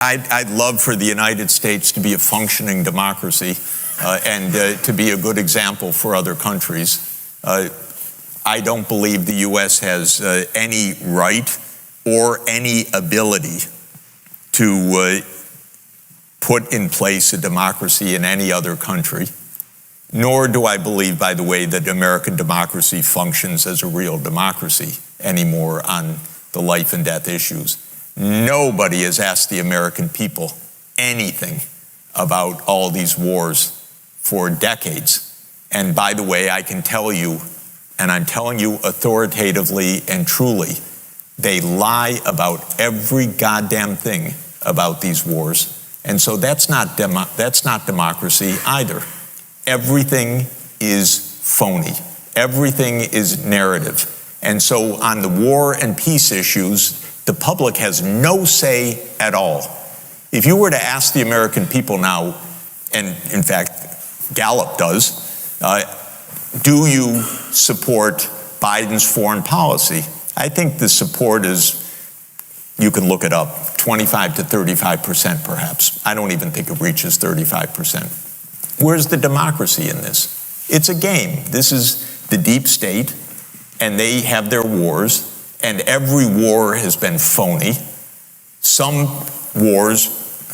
I'd love for the United States to be a functioning democracy and to be a good example for other countries. I don't believe the U.S. has any right or any ability to put in place a democracy in any other country, nor do I believe, by the way, that American democracy functions as a real democracy anymore on the life and death issues. Nobody has asked the American people anything about all these wars for decades. And by the way, I can tell you, and I'm telling you authoritatively and truly, they lie about every goddamn thing about these wars. And so that's not democracy either. Everything is phony. Everything is narrative. And so on the war and peace issues, the public has no say at all. If you were to ask the American people now, and in fact, Gallup does, do you support Biden's foreign policy? I think the support is, you can look it up, 25 to 35% perhaps. I don't even think it reaches 35%. Where's the democracy in this? It's a game. This is the deep state, and they have their wars, and every war has been phony. Some wars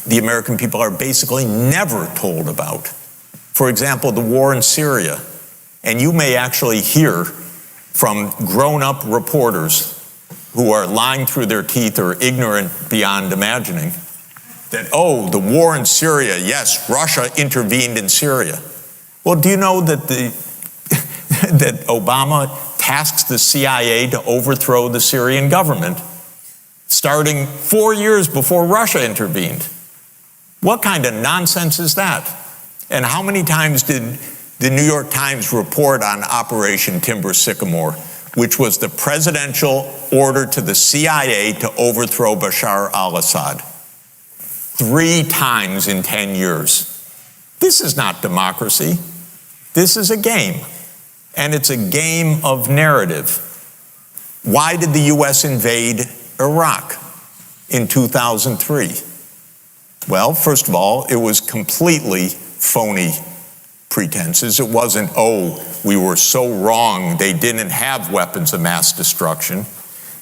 the American people are basically never told about. For example, the war in Syria. And you may actually hear from grown-up reporters who are lying through their teeth or ignorant beyond imagining that, oh, the war in Syria, yes, Russia intervened in Syria. Well, do you know that that Obama tasks the CIA to overthrow the Syrian government, starting 4 years before Russia intervened? What kind of nonsense is that? And how many times did the New York Times report on Operation Timber Sycamore, which was the presidential order to the CIA to overthrow Bashar al-Assad? 3 times in 10 years. This is not democracy. This is a game. And it's a game of narrative. Why did the U.S. invade Iraq in 2003? Well, first of all, it was completely phony pretenses. It wasn't, oh, we were so wrong, they didn't have weapons of mass destruction.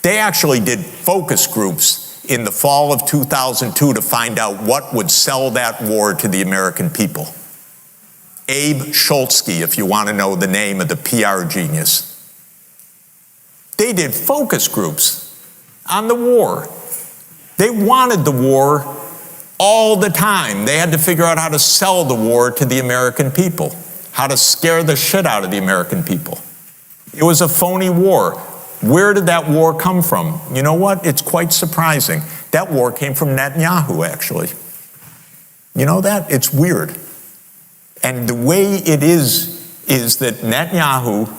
They actually did focus groups in the fall of 2002 to find out what would sell that war to the American people. Abe Schultzke, if you want to know the name of the PR genius. They did focus groups on the war. They wanted the war all the time. They had to figure out how to sell the war to the American people, how to scare the shit out of the American people. It was a phony war. Where did that war come from? You know what? It's quite surprising. That war came from Netanyahu, actually. You know that? It's weird. And the way it is that Netanyahu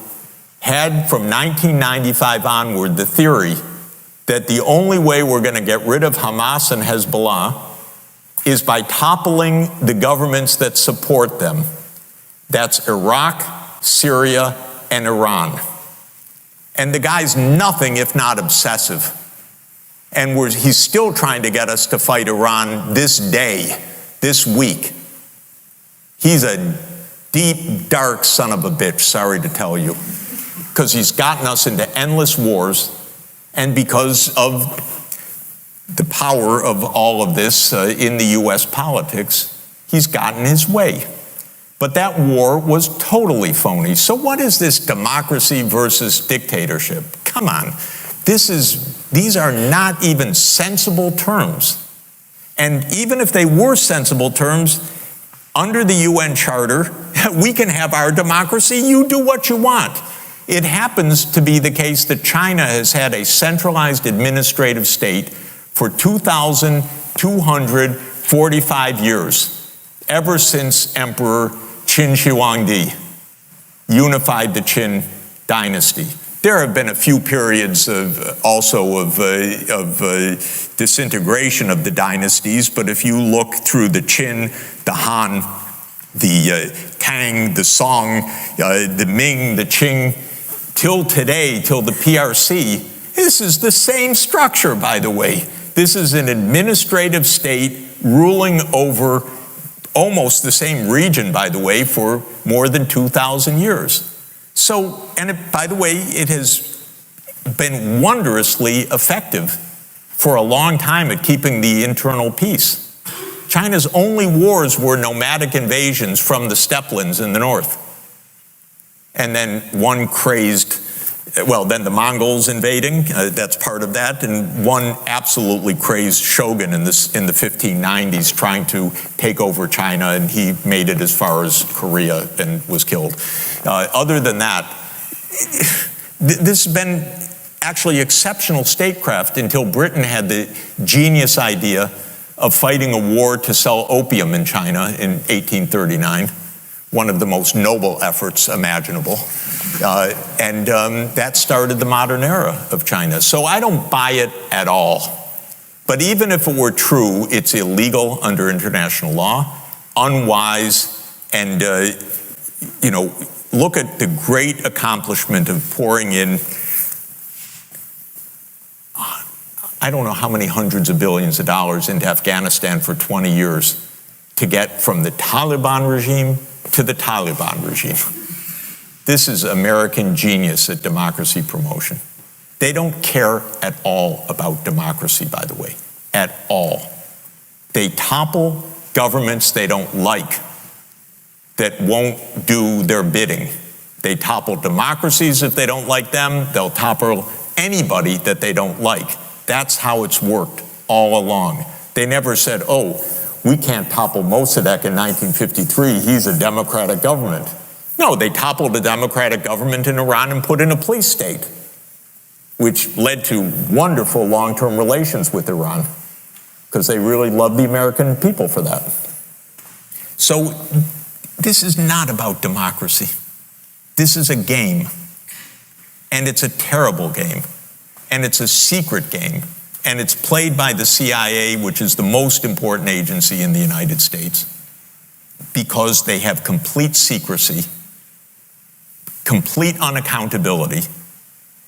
had from 1995 onward the theory that the only way we're going to get rid of Hamas and Hezbollah is by toppling the governments that support them. That's Iraq, Syria, and Iran. And the guy's nothing if not obsessive. And he's still trying to get us to fight Iran this day, this week. He's a deep, dark son of a bitch, sorry to tell you, because he's gotten us into endless wars, and because of the power of all of this in the U.S. politics, he's gotten his way. But that war was totally phony. So what is this democracy versus dictatorship? Come on. These are not even sensible terms. And even if they were sensible terms, under the UN Charter, we can have our democracy. You do what you want. It happens to be the case that China has had a centralized administrative state for 2,245 years, ever since Emperor Qin Huangdi unified the Qin dynasty. There have been a few periods of disintegration of the dynasties, but if you look through the Qin, the Han, the Tang, the Song, the Ming, the Qing, till today, till the PRC, this is the same structure, by the way. This is an administrative state ruling over almost the same region, by the way, for more than 2,000 years. So, and by the way, it has been wondrously effective for a long time at keeping the internal peace. China's only wars were nomadic invasions from the steppelands in the north. And then one crazed, then the Mongols invading, that's part of that, and one absolutely crazed shogun in the 1590s trying to take over China, and he made it as far as Korea and was killed. Other than that, this has been actually exceptional statecraft until Britain had the genius idea of fighting a war to sell opium in China in 1839, one of the most noble efforts imaginable. And that started the modern era of China. So I don't buy it at all. But even if it were true, it's illegal under international law, unwise, and, look at the great accomplishment of pouring in, I don't know how many hundreds of billions of dollars into Afghanistan for 20 years to get from the Taliban regime to the Taliban regime. This is American genius at democracy promotion. They don't care at all about democracy, by the way, at all. They topple governments they don't like that won't do their bidding. They topple democracies if they don't like them. They'll topple anybody that they don't like. That's how it's worked all along. They never said, oh, we can't topple Mossadegh in 1953. He's a democratic government. No, they toppled a democratic government in Iran and put in a police state, which led to wonderful long-term relations with Iran because they really loved the American people for that. So this is not about democracy. This is a game, and it's a terrible game, and it's a secret game, and it's played by the CIA, which is the most important agency in the United States, because they have complete secrecy, complete unaccountability.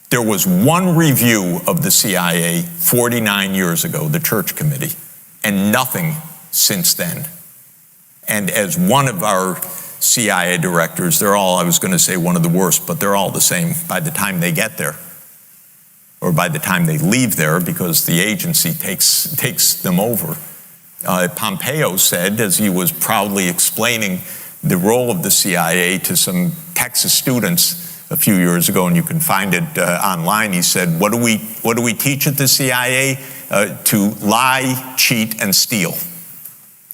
There was one review of the CIA 49 years ago, the Church Committee, and nothing since then. And as one of our CIA directors, they're all, I was going to say one of the worst, but they're all the same by the time they get there, or by the time they leave there, because the agency takes them over. Pompeo said, as he was proudly explaining the role of the CIA to some Texas students a few years ago, and you can find it online, he said, what do we teach at the CIA? To lie, cheat, and steal.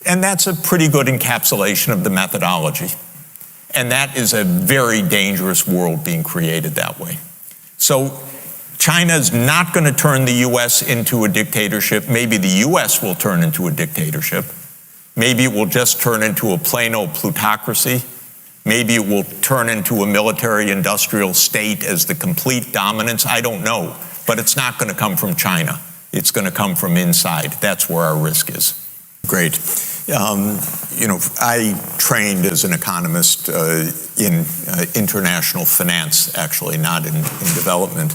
And that's a pretty good encapsulation of the methodology. And that is a very dangerous world being created that way. So China is not going to turn the U.S. into a dictatorship. Maybe the U.S. will turn into a dictatorship. Maybe it will just turn into a plain old plutocracy. Maybe it will turn into a military-industrial state as the complete dominance. I don't know. But it's not going to come from China. It's going to come from inside. That's where our risk is. Great. I trained as an economist in international finance, actually, not in development.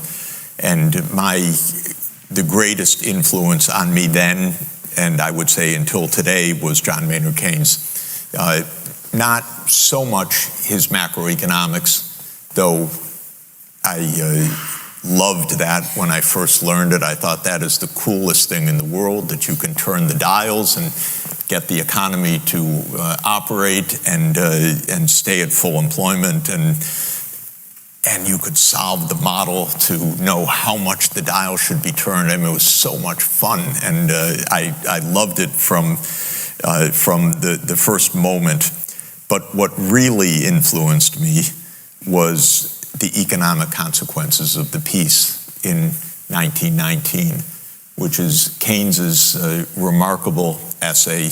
And the greatest influence on me then, and I would say until today, was John Maynard Keynes. Not so much his macroeconomics, though I loved that when I first learned it. I thought that is the coolest thing in the world, that you can turn the dials and get the economy to operate and stay at full employment, and you could solve the model to know how much the dial should be turned. I mean, it was so much fun, and I loved it from the first moment. But what really influenced me was the economic consequences of the peace in 1919, which is Keynes's remarkable essay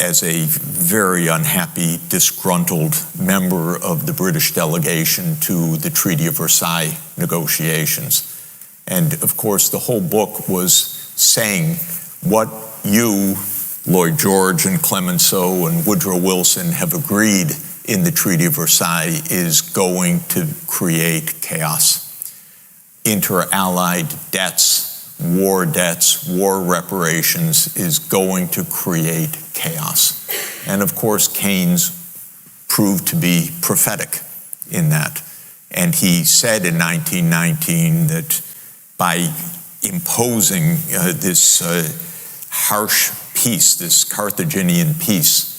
as a very unhappy, disgruntled member of the British delegation to the Treaty of Versailles negotiations. And of course, the whole book was saying what you, Lloyd George and Clemenceau and Woodrow Wilson have agreed in the Treaty of Versailles is going to create chaos. Inter-allied debts, war debts, war reparations is going to create chaos. And of course, Keynes proved to be prophetic in that. And he said in 1919 that by imposing this harsh peace, this Carthaginian peace,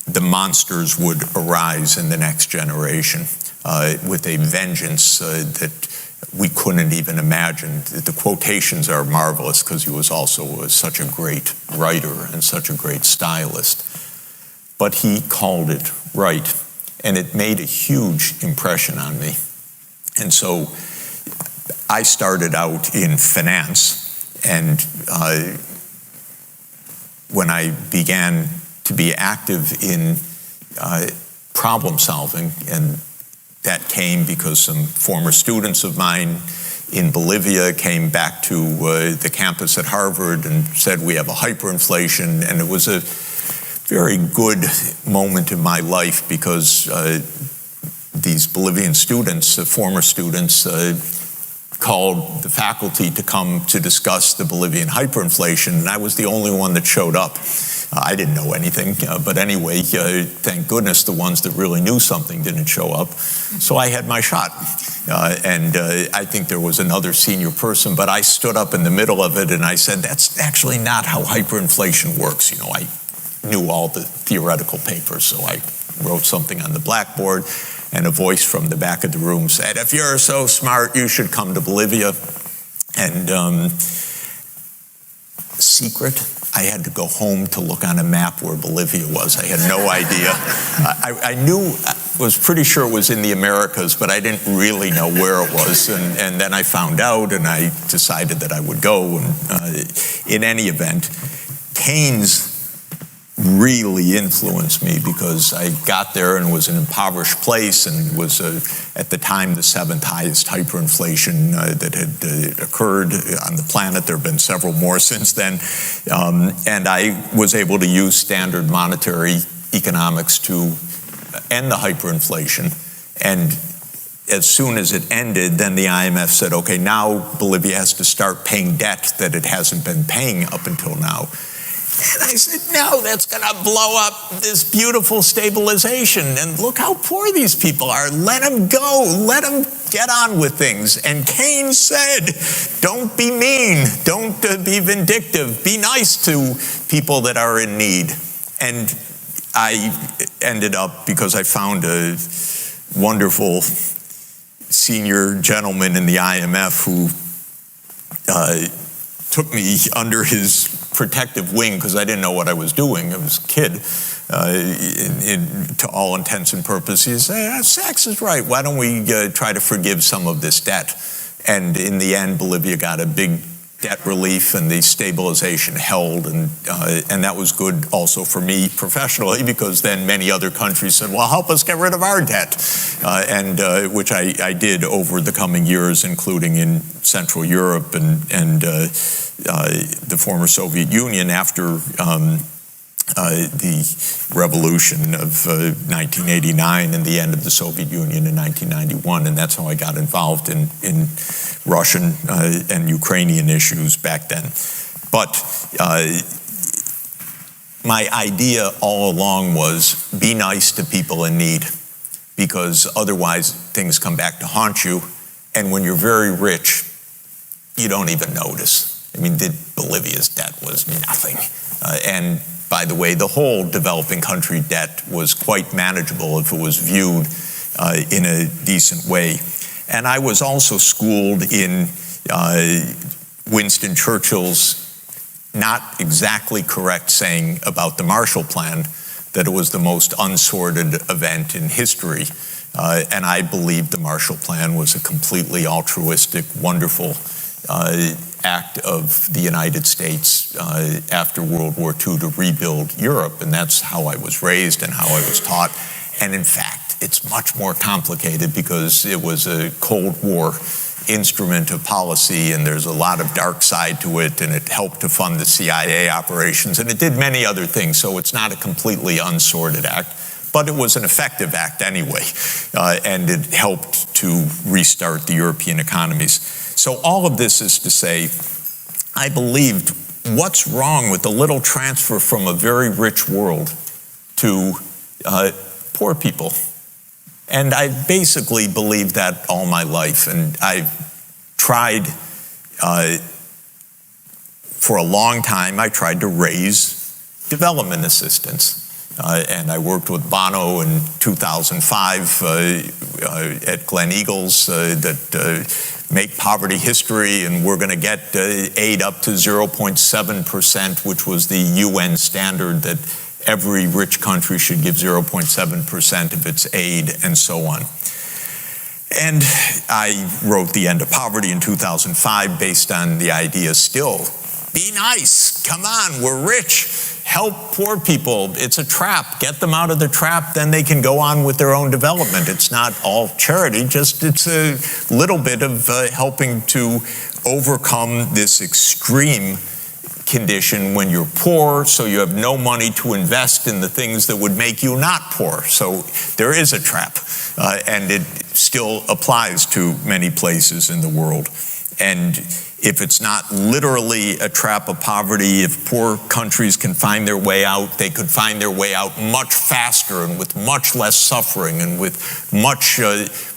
the monsters would arise in the next generation with a vengeance that we couldn't even imagine. The quotations are marvelous because he was also such a great writer and such a great stylist. But he called it right, and it made a huge impression on me. And so I started out in finance, and when I began to be active in problem solving, and that came because some former students of mine in Bolivia came back to the campus at Harvard and said, we have a hyperinflation, and it was a very good moment in my life because these Bolivian students, former students, called the faculty to come to discuss the Bolivian hyperinflation, and I was the only one that showed up. I didn't know anything, but anyway, thank goodness the ones that really knew something didn't show up. So I had my shot. And I think there was another senior person, but I stood up in the middle of it and I said, that's actually not how hyperinflation works. You know, I knew all the theoretical papers, so I wrote something on the blackboard, and a voice from the back of the room said, if you're so smart, you should come to Bolivia. And secret, I had to go home to look on a map where Bolivia was. I had no idea. I knew, was pretty sure it was in the Americas, but I didn't really know where it was. And then I found out, and I decided that I would go. And in any event, Keynes really influenced me because I got there and was an impoverished place and was at the time the seventh highest hyperinflation that had occurred on the planet. There have been several more since then. And I was able to use standard monetary economics to end the hyperinflation. And as soon as it ended, then the IMF said, okay, now Bolivia has to start paying debt that it hasn't been paying up until now. And I said, no, that's going to blow up this beautiful stabilization. And look how poor these people are. Let them go. Let them get on with things. And Keynes said, don't be mean. Don't be vindictive. Be nice to people that are in need. And I ended up, because I found a wonderful senior gentleman in the IMF who took me under his protective wing because I didn't know what I was doing. I was a kid, to all intents and purposes. He said, Sachs is right. Why don't we try to forgive some of this debt? And in the end, Bolivia got a big debt relief, and the stabilization held, and that was good also for me professionally, because then many other countries said, well, help us get rid of our debt, which I did over the coming years, including in Central Europe and the former Soviet Union after the revolution of 1989 and the end of the Soviet Union in 1991. And that's how I got involved in Russian and Ukrainian issues back then. But my idea all along was be nice to people in need, because otherwise things come back to haunt you. And when you're very rich, you don't even notice. I mean, Bolivia's debt was nothing. And by the way, the whole developing country debt was quite manageable if it was viewed in a decent way. And I was also schooled in Winston Churchill's not exactly correct saying about the Marshall Plan, that it was the most unsorted event in history. And I believe the Marshall Plan was a completely altruistic, wonderful act of the United States after World War II to rebuild Europe. And that's how I was raised and how I was taught. And in fact, it's much more complicated because it was a Cold War instrument of policy, and there's a lot of dark side to it, and it helped to fund the CIA operations, and it did many other things. So it's not a completely unsorted act, but it was an effective act anyway, and it helped to restart the European economies. So all of this is to say, I believed, what's wrong with the little transfer from a very rich world to poor people? And I basically believed that all my life, and I've tried for a long time, I tried to raise development assistance. And I worked with Bono in 2005 at Glen Eagles that make poverty history, and we're going to get aid up to 0.7%, which was the UN standard that every rich country should give 0.7% of its aid, and so on. And I wrote The End of Poverty in 2005 based on the idea still, be nice, come on, we're rich, help poor people, it's a trap, get them out of the trap, then they can go on with their own development. It's not all charity, just it's a little bit of helping to overcome this extreme condition when you're poor, so you have no money to invest in the things that would make you not poor. So there is a trap, and it still applies to many places in the world. And if it's not literally a trap of poverty, if poor countries can find their way out, they could find their way out much faster and with much less suffering and with much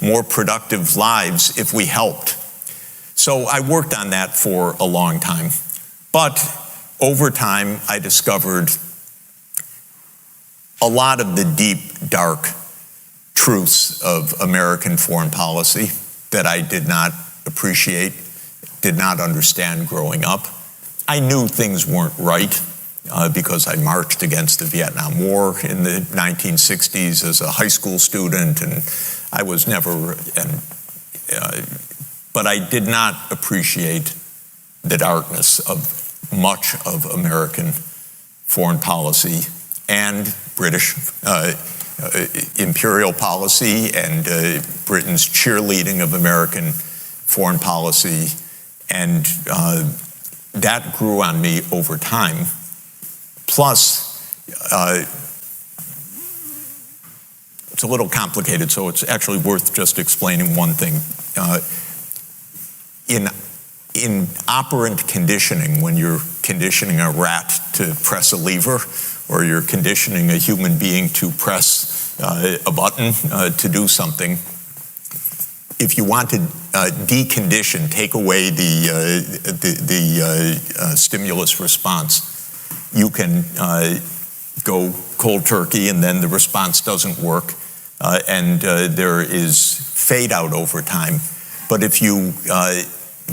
more productive lives if we helped. So I worked on that for a long time. But over time, I discovered a lot of the deep, dark truths of American foreign policy that I did not appreciate, did not understand growing up. I knew things weren't right because I marched against the Vietnam War in the 1960s as a high school student, and I was never, but I did not appreciate the darkness of much of American foreign policy and British imperial policy and Britain's cheerleading of American foreign policy. And that grew on me over time. Plus, it's a little complicated, so it's actually worth just explaining one thing. In operant conditioning, when you're conditioning a rat to press a lever, or you're conditioning a human being to press a button to do something, if you want to decondition, take away the stimulus response, you can go cold turkey and then the response doesn't work, and there is fade out over time. But if you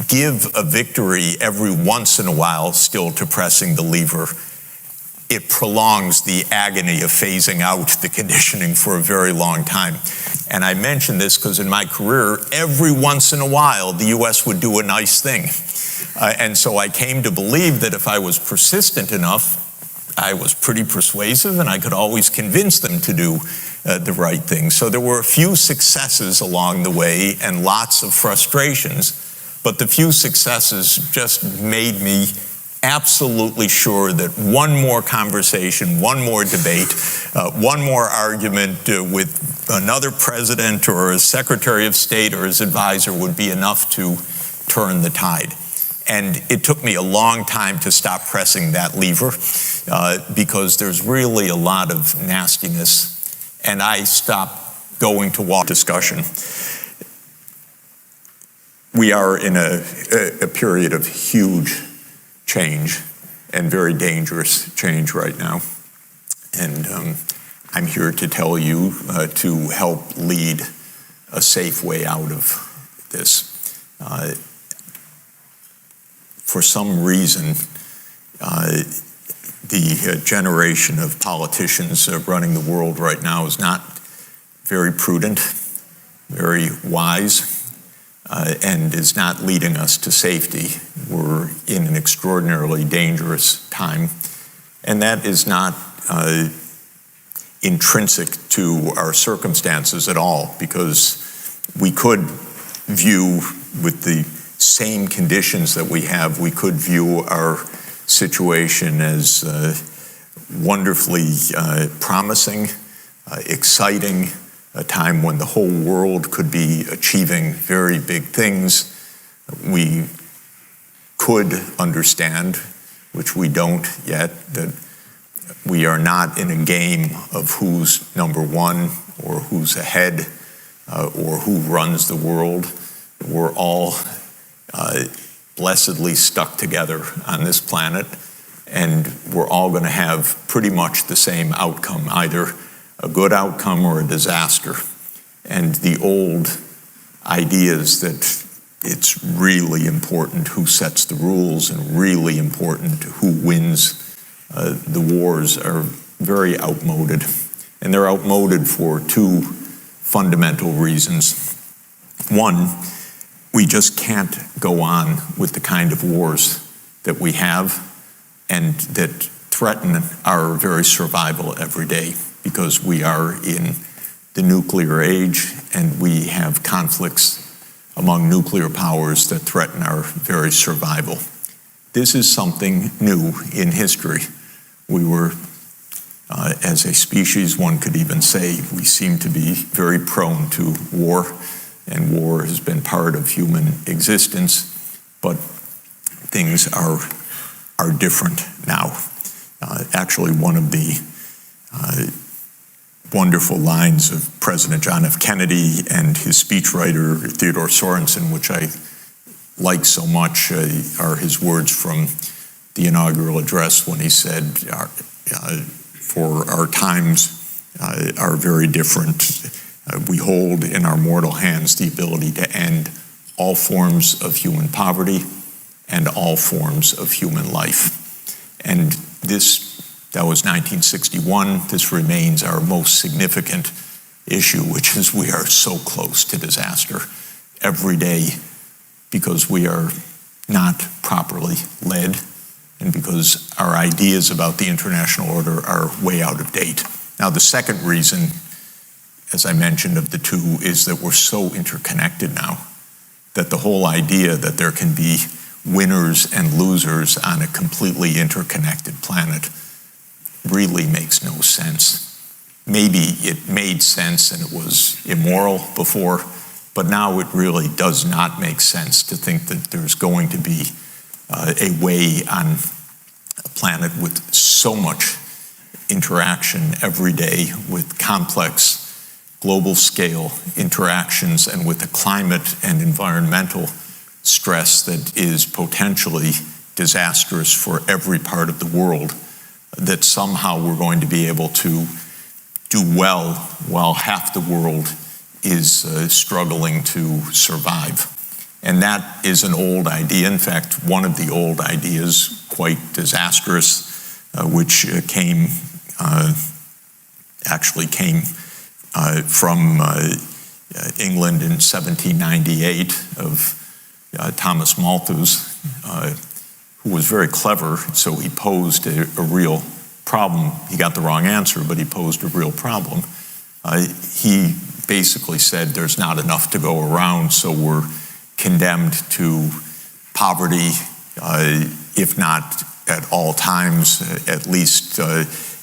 give a victory every once in a while still to pressing the lever, it prolongs the agony of phasing out the conditioning for a very long time. And I mention this because in my career, every once in a while, the US would do a nice thing. And so I came to believe that if I was persistent enough, I was pretty persuasive and I could always convince them to do the right thing. So there were a few successes along the way and lots of frustrations, but the few successes just made me absolutely sure that one more conversation, one more debate, one more argument with another president or a secretary of state or his advisor would be enough to turn the tide. And it took me a long time to stop pressing that lever because there's really a lot of nastiness, and I stopped going to walk discussion. We are in a period of huge change and very dangerous change right now. And I'm here to tell you to help lead a safe way out of this. For some reason, the generation of politicians running the world right now is not very prudent, very wise, and is not leading us to safety. We're in an extraordinarily dangerous time, and that is not intrinsic to our circumstances at all, because we could view, with the same conditions that we have, we could view our situation as wonderfully promising, exciting, a time when the whole world could be achieving very big things. We could understand, which we don't yet, that we are not in a game of who's number one or who's ahead or who runs the world. We're all blessedly stuck together on this planet, and we're all going to have pretty much the same outcome, either a good outcome or a disaster. And the old ideas that it's really important who sets the rules and really important who wins the wars are very outmoded. And they're outmoded for two fundamental reasons. One, we just can't go on with the kind of wars that we have and that threaten our very survival every day, because we are in the nuclear age and we have conflicts among nuclear powers that threaten our very survival. This is something new in history. We were, as a species, one could even say, we seem to be very prone to war, and war has been part of human existence, but things are different now. Actually, one of the wonderful lines of President John F. Kennedy and his speechwriter Theodore Sorensen, which I like so much, are his words from the inaugural address when he said, for our times are very different. We hold in our mortal hands the ability to end all forms of human poverty and all forms of human life. And that was 1961. This remains our most significant issue, which is we are so close to disaster every day because we are not properly led and because our ideas about the international order are way out of date. Now, the second reason, as I mentioned, of the two is that we're so interconnected now that the whole idea that there can be winners and losers on a completely interconnected planet really makes no sense. Maybe it made sense and it was immoral before, but now it really does not make sense to think that there's going to be a way on a planet with so much interaction every day, with complex global scale interactions and with the climate and environmental stress that is potentially disastrous for every part of the world, that somehow we're going to be able to do well while half the world is struggling to survive. And that is an old idea. In fact, one of the old ideas, quite disastrous, which actually came from England in 1798 of Thomas Malthus, who was very clever, so he posed a real problem. He got the wrong answer, but he posed a real problem. He basically said there's not enough to go around, so we're condemned to poverty, if not at all times, at least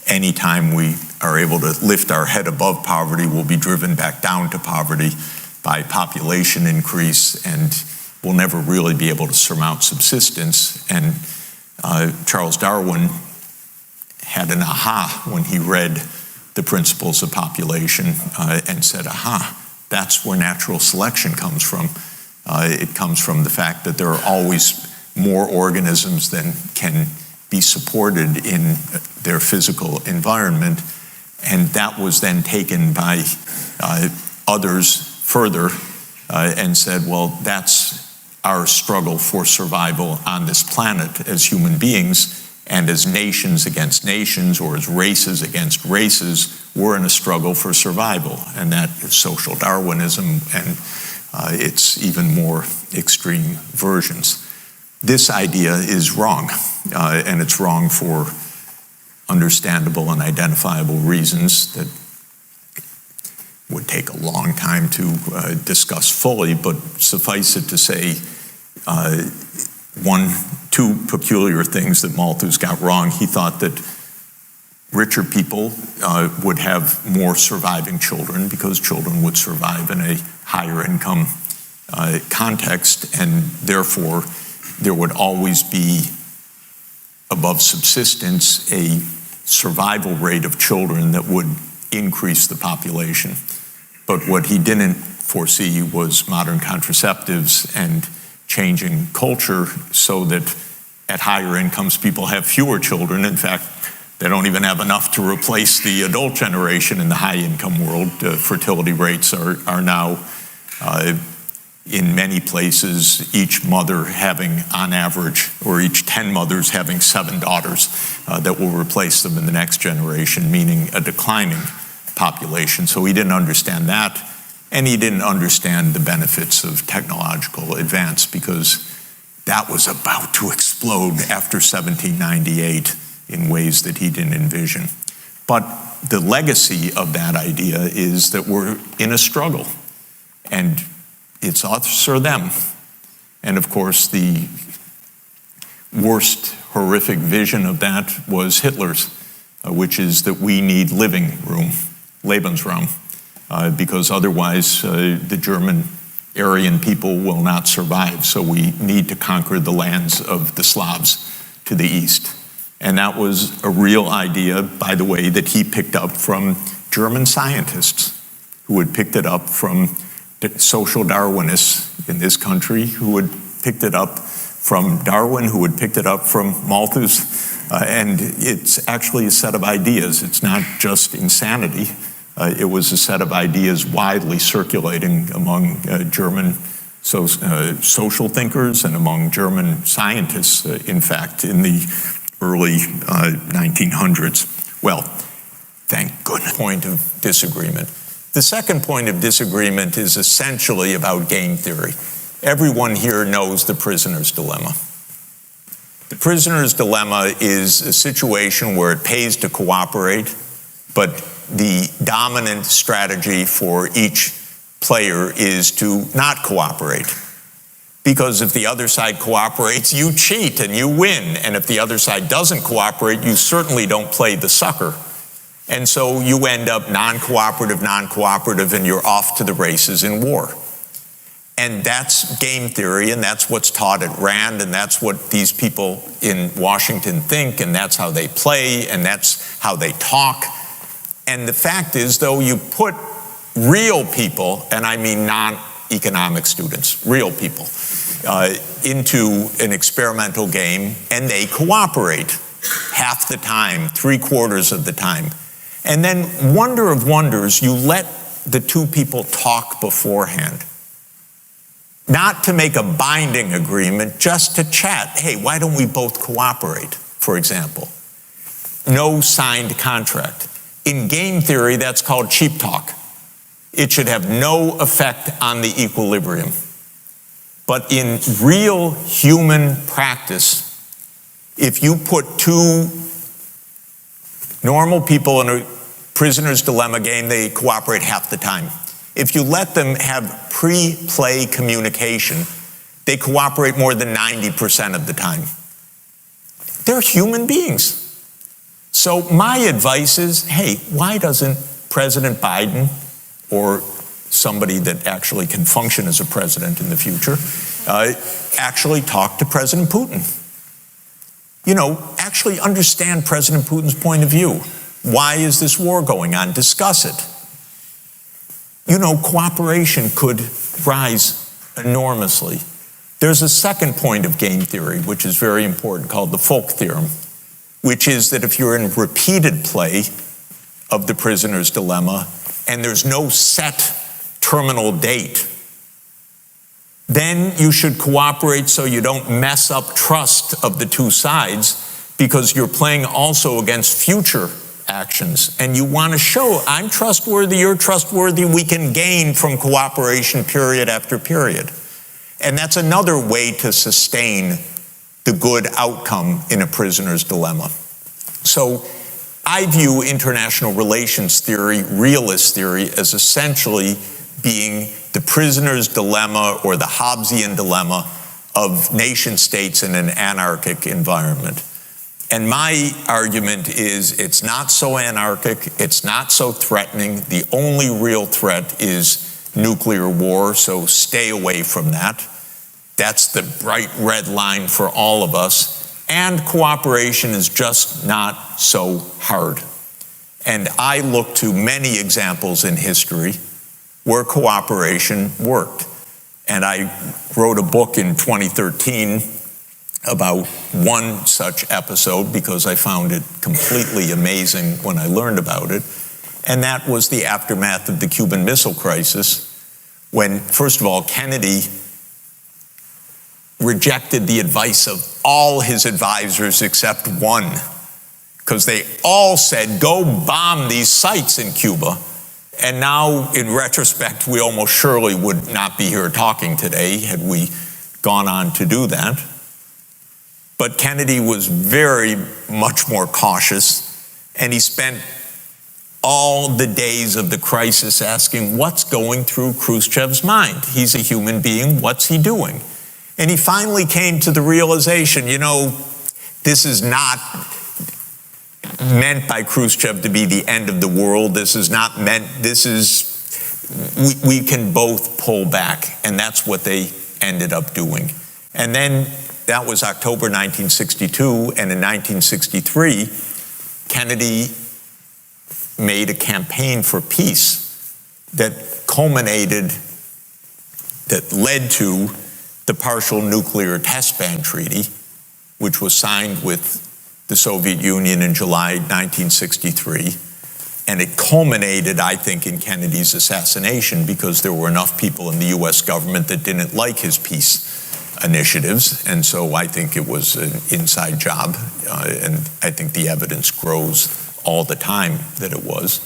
any time we are able to lift our head above poverty, we'll be driven back down to poverty by population increase, and we'll never really be able to surmount subsistence. And Charles Darwin had an aha when he read the Principles of Population and said, aha, that's where natural selection comes from. It comes from the fact that there are always more organisms than can be supported in their physical environment. And that was then taken by others further and said, well, that's our struggle for survival on this planet as human beings, and as nations against nations or as races against races, we're in a struggle for survival. And that is social Darwinism and its even more extreme versions. This idea is wrong, and it's wrong for understandable and identifiable2 that would take a long time to discuss fully, but suffice it to say, 2 peculiar things that Malthus got wrong. He thought that richer people would have more surviving children because children would survive in a higher income context, and therefore there would always be, above subsistence, a survival rate of children that would increase the population. But what he didn't foresee was modern contraceptives and changing culture so that at higher incomes people have fewer children. In fact, they don't even have enough to replace the adult generation in the high income world. Fertility rates are now in many places, each mother having on average, or each 10 mothers having 7 daughters that will replace them in the next generation, meaning a declining population. So he didn't understand that, and he didn't understand the benefits of technological advance, because that was about to explode after 1798 in ways that he didn't envision. But the legacy of that idea is that we're in a struggle, and it's us or them. And of course, the worst horrific vision of that was Hitler's, which is that we need living room, Lebensraum, because otherwise the German Aryan people will not survive. So we need to conquer the lands of the Slavs to the east. And that was a real idea, by the way, that he picked up from German scientists who had picked it up from social Darwinists in this country, who had picked it up from Darwin, who had picked it up from Malthus. And it's actually a set of ideas. It's not just insanity. It was a set of ideas widely circulating among German social thinkers and among German scientists, in fact, in the early 1900s. Well, thank goodness. Point of disagreement. The second point of disagreement is essentially about game theory. Everyone here knows the prisoner's dilemma. The prisoner's dilemma is a situation where it pays to cooperate, but the dominant strategy for each player is to not cooperate. Because if the other side cooperates, you cheat and you win. And if the other side doesn't cooperate, you certainly don't play the sucker. And so you end up non-cooperative, and you're off to the races in war. And that's game theory, and that's what's taught at Rand, and that's what these people in Washington think, and that's how they play, and that's how they talk. And the fact is, though, you put real people, and I mean non-economic students, real people, into an experimental game, and they cooperate half the time, 3/4 of the time. And then, wonder of wonders, you let the two people talk beforehand. Not to make a binding agreement, just to chat. Hey, why don't we both cooperate, for example? No signed contract. In game theory, that's called cheap talk. It should have no effect on the equilibrium. But in real human practice, if you put two normal people in a prisoner's dilemma game, they cooperate half the time. If you let them have pre-play communication, they cooperate more than 90% of the time. They're human beings. So my advice is, hey, why doesn't President Biden, or somebody that actually can function as a president in the future, actually talk to President Putin? You know, actually understand President Putin's point of view. Why is this war going on? Discuss it. You know, cooperation could rise enormously. There's a second point of game theory, which is very important, called the Folk theorem, which is that if you're in repeated play of the prisoner's dilemma and there's no set terminal date, then you should cooperate so you don't mess up trust of the two sides, because you're playing also against future actions. And you want to show, I'm trustworthy, you're trustworthy, we can gain from cooperation period after period. And that's another way to sustain the good outcome in a prisoner's dilemma. So I view international relations theory, realist theory, as essentially being the prisoner's dilemma or the Hobbesian dilemma of nation states in an anarchic environment. And my argument is it's not so anarchic, it's not so threatening. The only real threat is nuclear war, so stay away from that. That's the bright red line for all of us. And cooperation is just not so hard. And I look to many examples in history where cooperation worked. And I wrote a book in 2013 about one such episode because I found it completely amazing when I learned about it. And that was the aftermath of the Cuban Missile Crisis, when, first of all, Kennedy rejected the advice of all his advisors except one, because they all said, go bomb these sites in Cuba. And now, in retrospect, we almost surely would not be here talking today had we gone on to do that. But Kennedy was very much more cautious, and he spent all the days of the crisis asking, what's going through Khrushchev's mind? He's a human being, what's he doing? And he finally came to the realization, this is not meant by Khrushchev to be the end of the world. This is not meant, we can both pull back. And that's what they ended up doing. And then that was October 1962. And in 1963, Kennedy made a campaign for peace that led to the Partial Nuclear Test Ban Treaty, which was signed with the Soviet Union in July 1963. And it culminated, I think, in Kennedy's assassination because there were enough people in the US government that didn't like his peace initiatives. And so I think it was an inside job. And I think the evidence grows all the time that it was.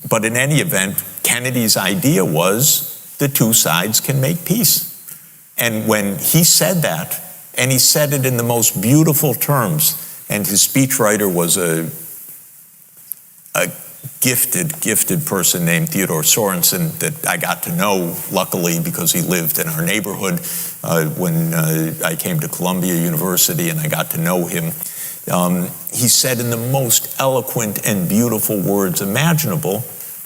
But in any event, Kennedy's idea was the two sides can make peace. And when he said that, and he said it in the most beautiful terms, and his speechwriter was a gifted person named Theodore Sorensen that I got to know, luckily, because he lived in our neighborhood when I came to Columbia University, and I got to know him. He said in the most eloquent and beautiful words imaginable,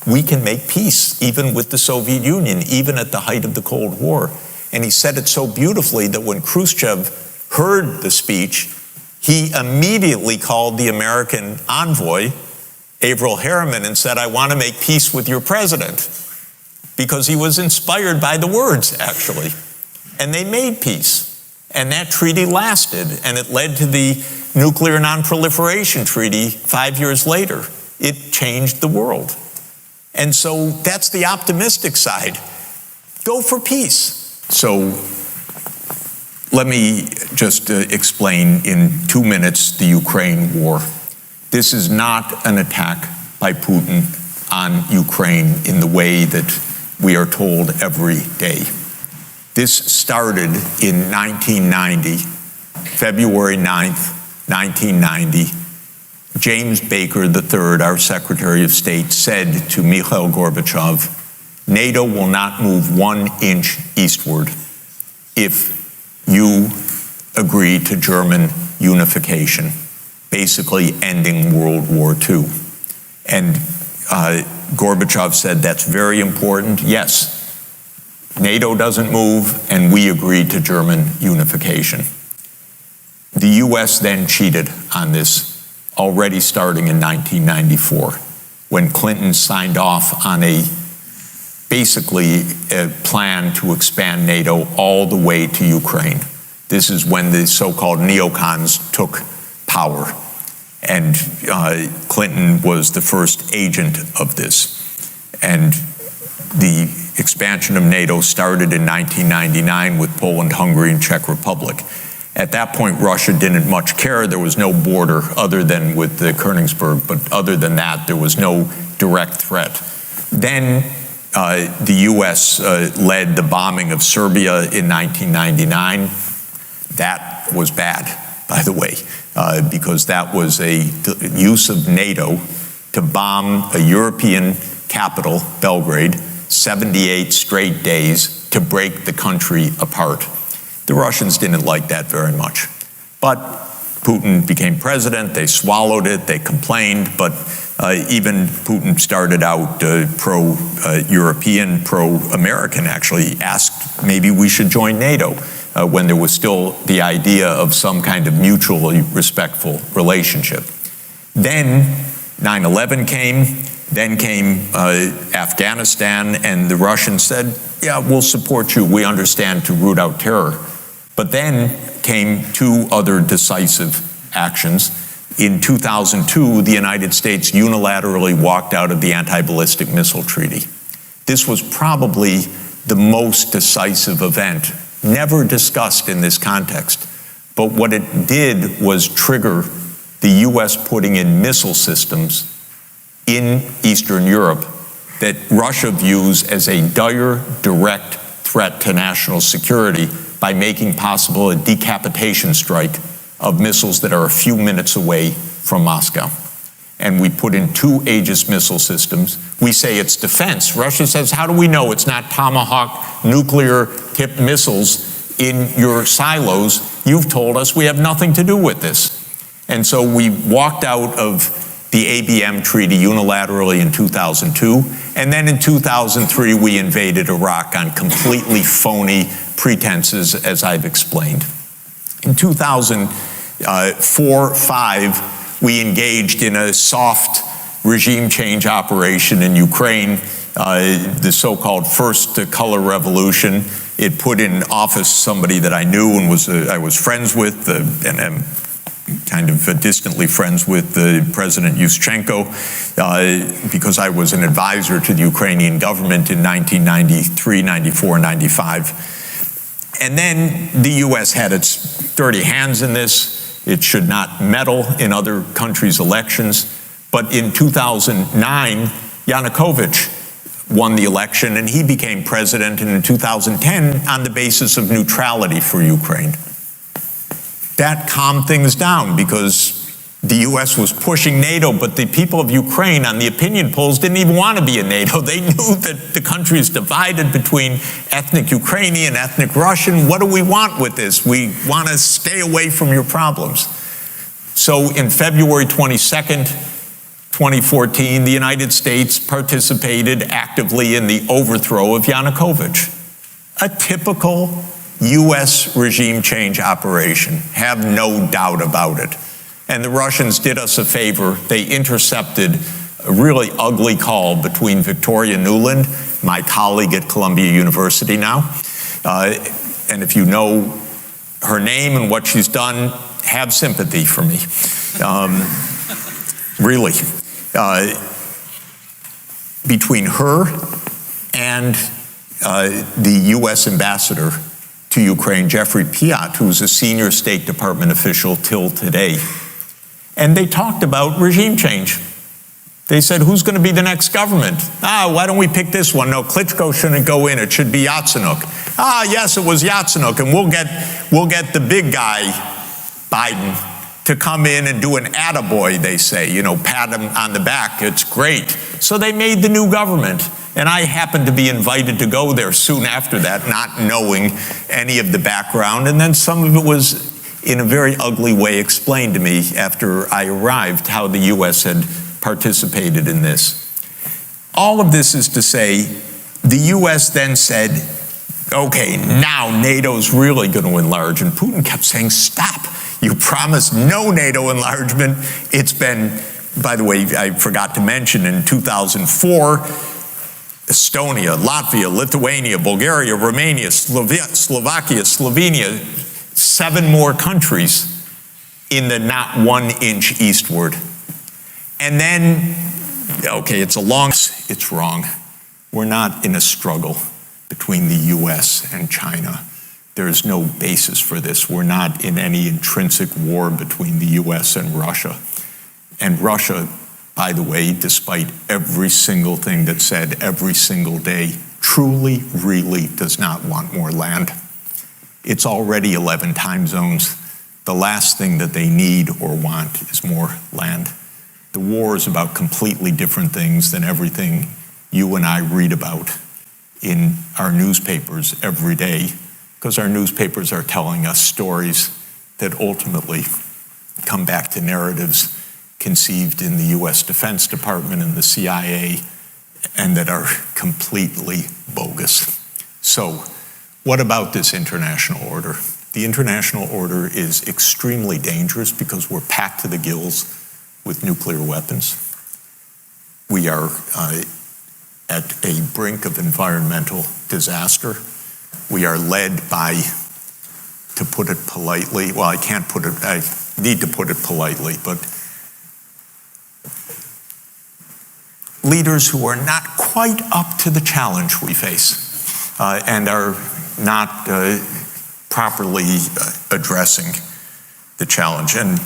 we can make peace, even with the Soviet Union, even at the height of the Cold War. And he said it so beautifully that when Khrushchev heard the speech, he immediately called the American envoy, Averell Harriman, and said, I want to make peace with your president, because he was inspired by the words, actually. And they made peace. And that treaty lasted, and it led to the Nuclear Non-Proliferation Treaty 5 years later. It changed the world. And so that's the optimistic side. Go for peace. So let me just explain in 2 minutes the Ukraine war. This is not an attack by Putin on Ukraine in the way that we are told every day. This started in 1990, February 9th, 1990. James Baker III, our Secretary of State, said to Mikhail Gorbachev, NATO will not move 1 inch eastward if you agree to German unification, basically ending World War II. And Gorbachev said, that's very important. Yes, NATO doesn't move, and we agreed to German unification. The US then cheated on this, already starting in 1994, when Clinton signed off on basically a plan to expand NATO all the way to Ukraine. This is when the so-called neocons took power. And Clinton was the first agent of this. And the expansion of NATO started in 1999 with Poland, Hungary, and Czech Republic. At that point, Russia didn't much care. There was no border other than with the Königsberg, but other than that, there was no direct threat. Then the U.S. led the bombing of Serbia in 1999. That was bad, by the way, because that was a use of NATO to bomb a European capital, Belgrade, 78 straight days to break the country apart. The Russians didn't like that very much. But Putin became president, they swallowed it, they complained, but Even Putin started out pro-European, pro-American, actually asked maybe we should join NATO when there was still the idea of some kind of mutually respectful relationship. Then 9/11 came, then came Afghanistan, and the Russians said, yeah, we'll support you, we understand, to root out terror. But then came two other decisive actions. In 2002, the United States unilaterally walked out of the anti-ballistic missile treaty. This was probably the most decisive event, never discussed in this context. But what it did was trigger the US putting in missile systems in Eastern Europe that Russia views as a dire, direct threat to national security by making possible a decapitation strike of missiles that are a few minutes away from Moscow. And we put in two Aegis missile systems. We say it's defense. Russia says, how do we know it's not Tomahawk nuclear-tipped missiles in your silos? You've told us we have nothing to do with this. And so we walked out of the ABM treaty unilaterally in 2002, and then in 2003 we invaded Iraq on completely phony pretenses, as I've explained. In 2004-05, we engaged in a soft regime change operation in Ukraine, the so-called First Color Revolution. It put in office somebody that I knew and I was friends with, and am kind of distantly friends with President Yushchenko, because I was an advisor to the Ukrainian government in 1993, 94, 95. And then the US had its dirty hands in this. It should not meddle in other countries' elections. But in 2009, Yanukovych won the election and he became president, and in 2010 on the basis of neutrality for Ukraine. That calmed things down because the US was pushing NATO, but the people of Ukraine on the opinion polls didn't even want to be in NATO. They knew that the country is divided between ethnic Ukrainian, ethnic Russian. What do we want with this? We want to stay away from your problems. So in February 22nd, 2014, the United States participated actively in the overthrow of Yanukovych. A typical US regime change operation, have no doubt about it. And the Russians did us a favor. They intercepted a really ugly call between Victoria Nuland, my colleague at Columbia University now, and if you know her name and what she's done, have sympathy for me. Really. Between her and the US ambassador to Ukraine, Jeffrey Piat, who's a senior State Department official till today. And they talked about regime change. They said, who's going to be the next government? Why don't we pick this one? No, Klitschko shouldn't go in. It should be Yatsenyuk. Yes, it was Yatsenyuk, and we'll get the big guy, Biden, to come in and do an attaboy, they say, pat him on the back. It's great. So they made the new government. And I happened to be invited to go there soon after that, not knowing any of the background. And then some of it was, in a very ugly way, explained to me after I arrived, how the US had participated in this. All of this is to say, the US then said, okay, now NATO's really going to enlarge. And Putin kept saying, stop. You promised no NATO enlargement. It's been, by the way, I forgot to mention, in 2004, Estonia, Latvia, Lithuania, Bulgaria, Romania, Slovakia, Slovenia, 7 more countries in the not 1 inch eastward. And then, okay, it's wrong. We're not in a struggle between the US and China. There is no basis for this. We're not in any intrinsic war between the US and Russia. And Russia, by the way, despite every single thing that's said every single day, truly, really does not want more land. It's already 11 time zones. The last thing that they need or want is more land. The war is about completely different things than everything you and I read about in our newspapers every day, because our newspapers are telling us stories that ultimately come back to narratives conceived in the U.S. Defense Department and the CIA, and that are completely bogus. So, what about this international order? The international order is extremely dangerous because we're packed to the gills with nuclear weapons. We are at a brink of environmental disaster. We are led by, to put it politely, well, I need to put it politely, but leaders who are not quite up to the challenge we face and are not properly addressing the challenge. And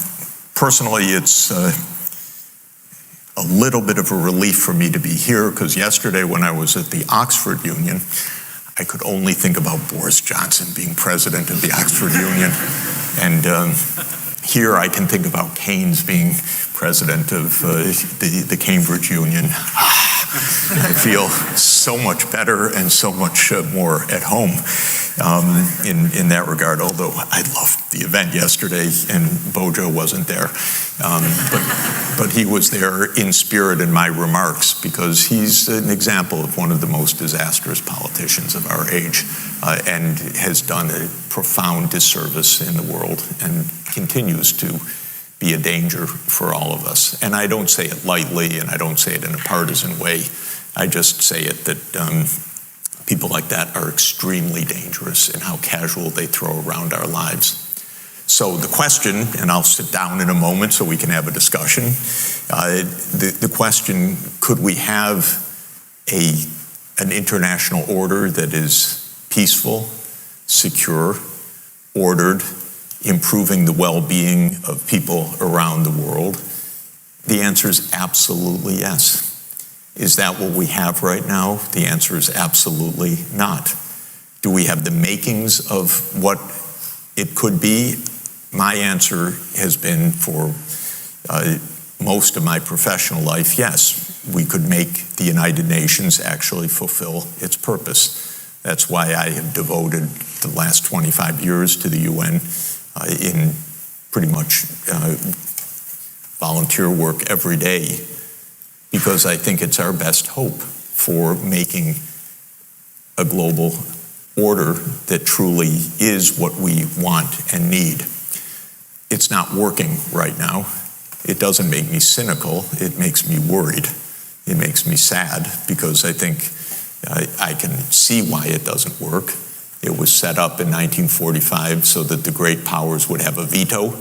personally, it's a little bit of a relief for me to be here, because yesterday when I was at the Oxford Union, I could only think about Boris Johnson being president of the Oxford Union. And here I can think about Keynes being president of the Cambridge Union. I feel so much better and so much more at home in that regard, although I loved the event yesterday and Bojo wasn't there. But he was there in spirit in my remarks, because he's an example of one of the most disastrous politicians of our age, and has done a profound disservice in the world and continues to be a danger for all of us. And I don't say it lightly, and I don't say it in a partisan way. I just say it that people like that are extremely dangerous in how casual they throw around our lives. So the question, and I'll sit down in a moment so we can have a discussion, the question, could we have an international order that is peaceful, secure, ordered, improving the well-being of people around the world? The answer is absolutely yes. Is that what we have right now? The answer is absolutely not. Do we have the makings of what it could be? My answer has been, for most of my professional life, yes. We could make the United Nations actually fulfill its purpose. That's why I have devoted the last 25 years to the UN in pretty much volunteer work every day, because I think it's our best hope for making a global order that truly is what we want and need. It's not working right now. It doesn't make me cynical. It makes me worried. It makes me sad, because I think I can see why it doesn't work. It was set up in 1945 so that the great powers would have a veto,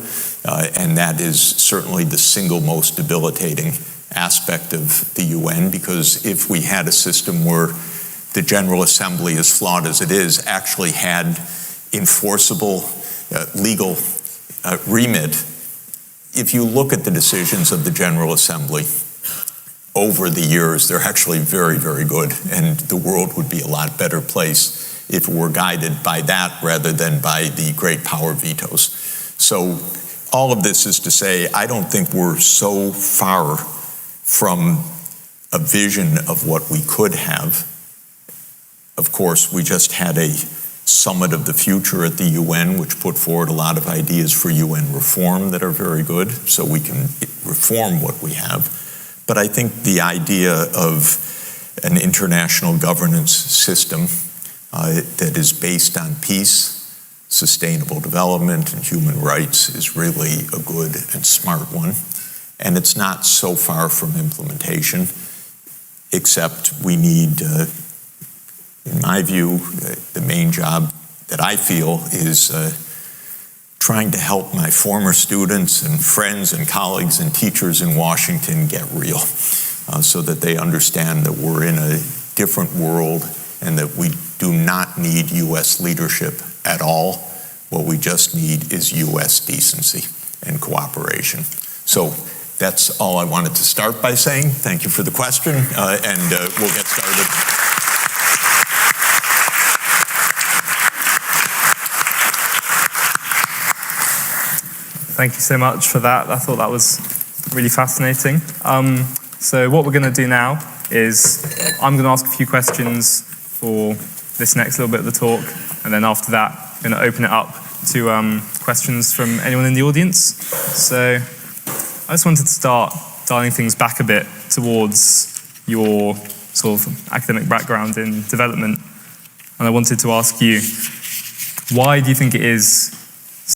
and that is certainly the single most debilitating aspect of the UN, because if we had a system where the General Assembly, as flawed as it is, actually had enforceable legal remit, if you look at the decisions of the General Assembly over the years, they're actually very, very good, and the world would be a lot better place if it were guided by that rather than by the great power vetoes. So all of this is to say, I don't think we're so far from a vision of what we could have. Of course, we just had a Summit of the Future at the UN, which put forward a lot of ideas for UN reform that are very good, so we can reform what we have. But I think the idea of an international governance system that is based on peace, sustainable development, and human rights is really a good and smart one. And it's not so far from implementation, except we need, in my view, the main job that I feel is trying to help my former students and friends and colleagues and teachers in Washington get real, so that they understand that we're in a different world and that we do not need U.S. leadership at all. What we just need is U.S. decency and cooperation. So that's all I wanted to start by saying. Thank you for the question, and we'll get started. Thank you so much for that. I thought that was really fascinating. So what we're going to do now is I'm going to ask a few questions for this next little bit of the talk, and then after that, I'm going to open it up to questions from anyone in the audience. So just wanted to start dialing things back a bit towards your sort of academic background in development. And I wanted to ask you, why do you think it is